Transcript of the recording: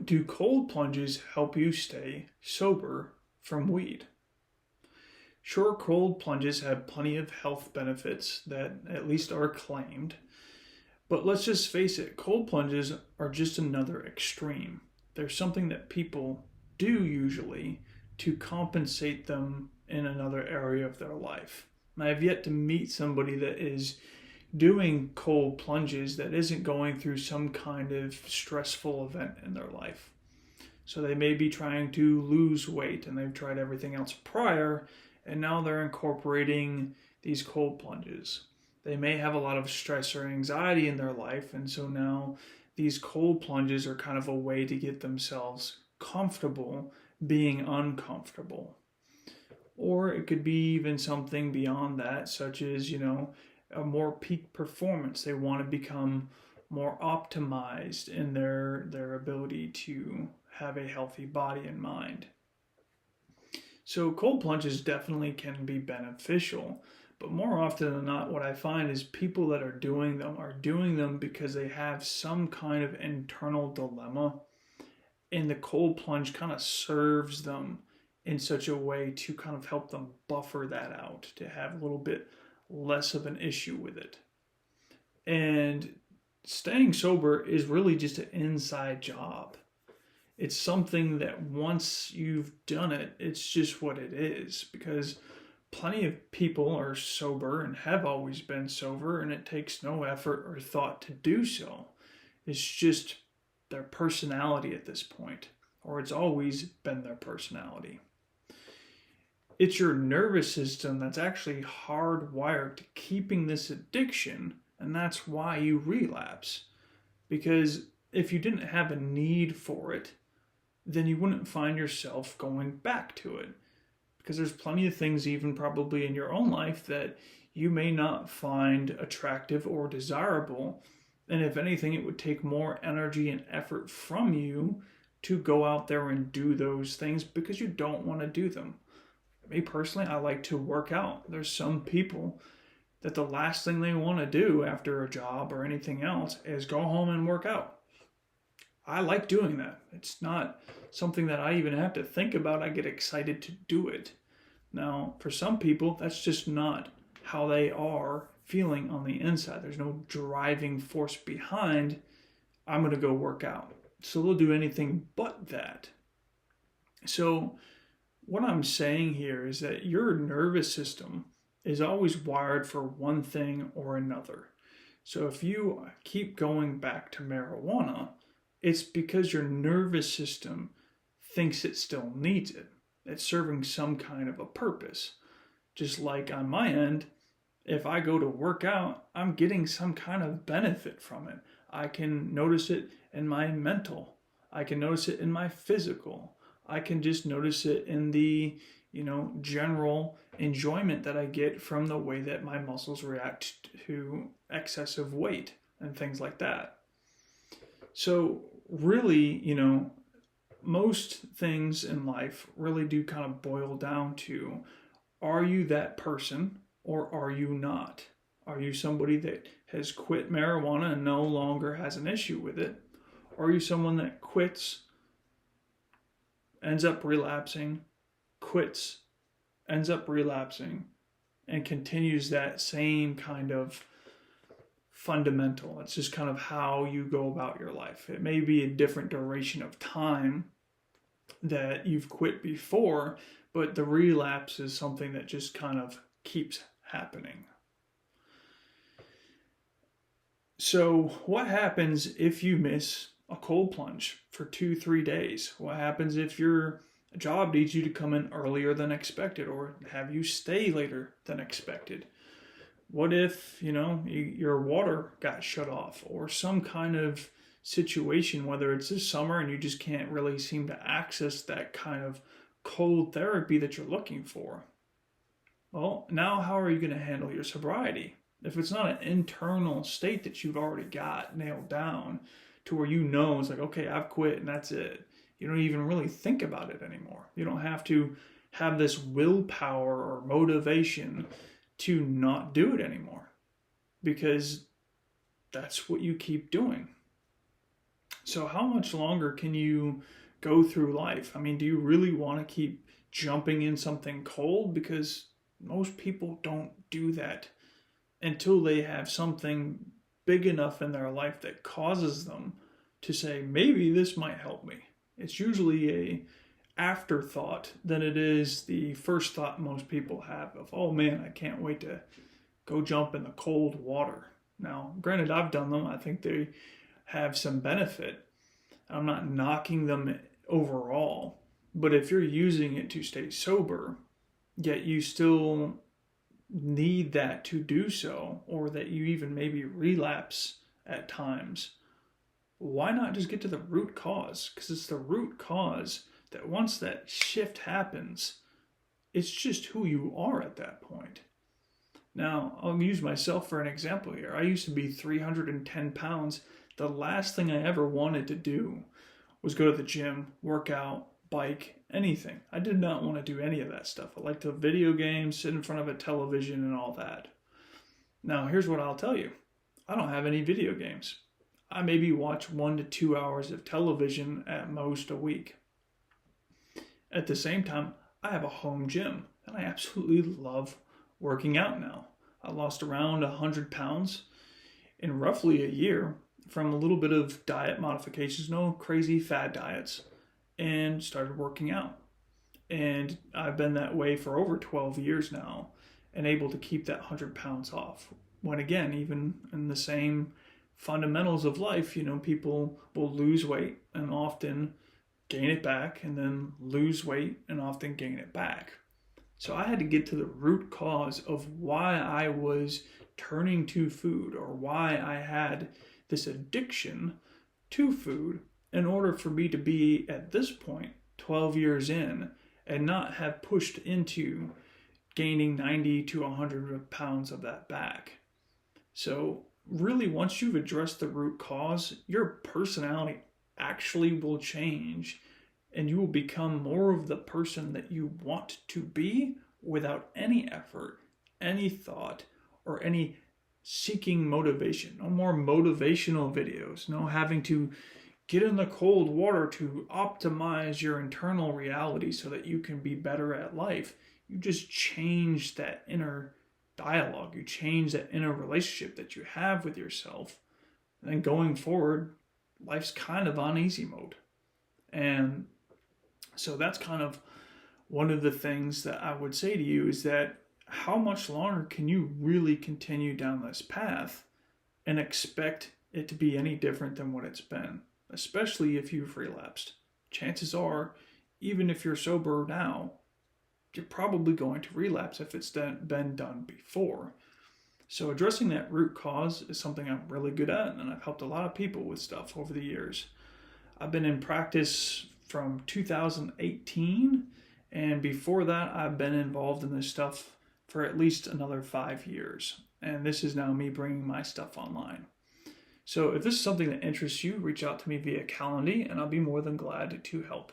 Do cold plunges help you stay sober from weed? Sure, cold plunges have plenty of health benefits that at least are claimed, but let's just face it, cold plunges are just another extreme. There's something that people do usually to compensate them in another area of their life. And I have yet to meet somebody that is doing cold plunges that isn't going through some kind of stressful event in their life. So they may be trying to lose weight and they've tried everything else prior, and now they're incorporating these cold plunges. They may have a lot of stress or anxiety in their life, and so now these cold plunges are kind of a way to get themselves comfortable being uncomfortable. Or it could be even something beyond that, such as, a more peak performance. They want to become more optimized in their ability to have a healthy body and mind. So cold plunges definitely can be beneficial, but more often than not, what I find is people that are doing them because they have some kind of internal dilemma, and the cold plunge kind of serves them in such a way to kind of help them buffer that out, to have a little bit less of an issue with it. And staying sober is really just an inside job. It's something that once you've done it, it's just what it is, because plenty of people are sober and have always been sober, and it takes no effort or thought to do so. It's just their personality at this point, or it's always been their personality. It's your nervous system that's actually hardwired to keeping this addiction, and that's why you relapse. Because if you didn't have a need for it, then you wouldn't find yourself going back to it. Because there's plenty of things, even probably in your own life, that you may not find attractive or desirable. And if anything, it would take more energy and effort from you to go out there and do those things because you don't want to do them. Me personally, I like to work out. There's some people that the last thing they want to do after a job or anything else is go home and work out. I like doing that. It's not something that I even have to think about. I get excited to do it. Now, for some people, that's just not how they are feeling on the inside. There's no driving force behind, I'm going to go work out. So they'll do anything but that. So what I'm saying here is that your nervous system is always wired for one thing or another. So if you keep going back to marijuana, it's because your nervous system thinks it still needs it. It's serving some kind of a purpose. Just like on my end, if I go to work out, I'm getting some kind of benefit from it. I can notice it in my mental. I can notice it in my physical. I can just notice it in the, general enjoyment that I get from the way that my muscles react to excessive weight and things like that. So really, most things in life really do kind of boil down to, are you that person or are you not? Are you somebody that has quit marijuana and no longer has an issue with it? Or are you someone that quits, ends up relapsing, quits, ends up relapsing, and continues that same kind of fundamental? It's just kind of how you go about your life. It may be a different duration of time that you've quit before, but the relapse is something that just kind of keeps happening. So what happens if you miss a cold plunge for 2-3 days? What happens if your job needs you to come in earlier than expected or have you stay later than expected? What if, your water got shut off or some kind of situation, whether it's this summer and you just can't really seem to access that kind of cold therapy that you're looking for? Well, now how are you going to handle your sobriety? If it's not an internal state that you've already got nailed down to where it's like, okay, I've quit and that's it. You don't even really think about it anymore. You don't have to have this willpower or motivation to not do it anymore because that's what you keep doing. So how much longer can you go through life? I mean, do you really want to keep jumping in something cold? Because most people don't do that until they have something big enough in their life that causes them to say, maybe this might help me. It's usually a afterthought than it is the first thought most people have of, oh man, I can't wait to go jump in the cold water. Now, granted, I've done them. I think they have some benefit. I'm not knocking them overall. But if you're using it to stay sober, yet you still need that to do so, or that you even maybe relapse at times, why not just get to the root cause? Because it's the root cause that once that shift happens, it's just who you are at that point. Now, I'll use myself for an example here. I used to be 310 pounds. The last thing I ever wanted to do was go to the gym, work out, bike, anything. I did not want to do any of that stuff. I like to video games, sit in front of a television, and all that. Now, here's what I'll tell you. I don't have any video games. I maybe watch 1 to 2 hours of television at most a week. At the same time, I have a home gym, and I absolutely love working out now. I lost around 100 pounds in roughly a year from a little bit of diet modifications, no crazy fad diets, and started working out. And I've been that way for over 12 years now and able to keep that 100 pounds off. When again, even in the same fundamentals of life, people will lose weight and often gain it back, and then lose weight and often gain it back. So I had to get to the root cause of why I was turning to food, or why I had this addiction to food, in order for me to be at this point 12 years in and not have pushed into gaining 90 to 100 pounds of that back. So really, once you've addressed the root cause, your personality actually will change, and you will become more of the person that you want to be without any effort, any thought, or any seeking motivation. No more motivational videos, no having to get in the cold water to optimize your internal reality so that you can be better at life. You just change that inner dialogue. You change that inner relationship that you have with yourself. And then going forward, life's kind of on easy mode. And so that's kind of one of the things that I would say to you, is that how much longer can you really continue down this path and expect it to be any different than what it's been, especially if you've relapsed? Chances are, even if you're sober now, you're probably going to relapse if it's been done before. So addressing that root cause is something I'm really good at, and I've helped a lot of people with stuff over the years. I've been in practice from 2018, and before that I've been involved in this stuff for at least another 5 years. And this is now me bringing my stuff online. So if this is something that interests you, reach out to me via Calendly, and I'll be more than glad to help.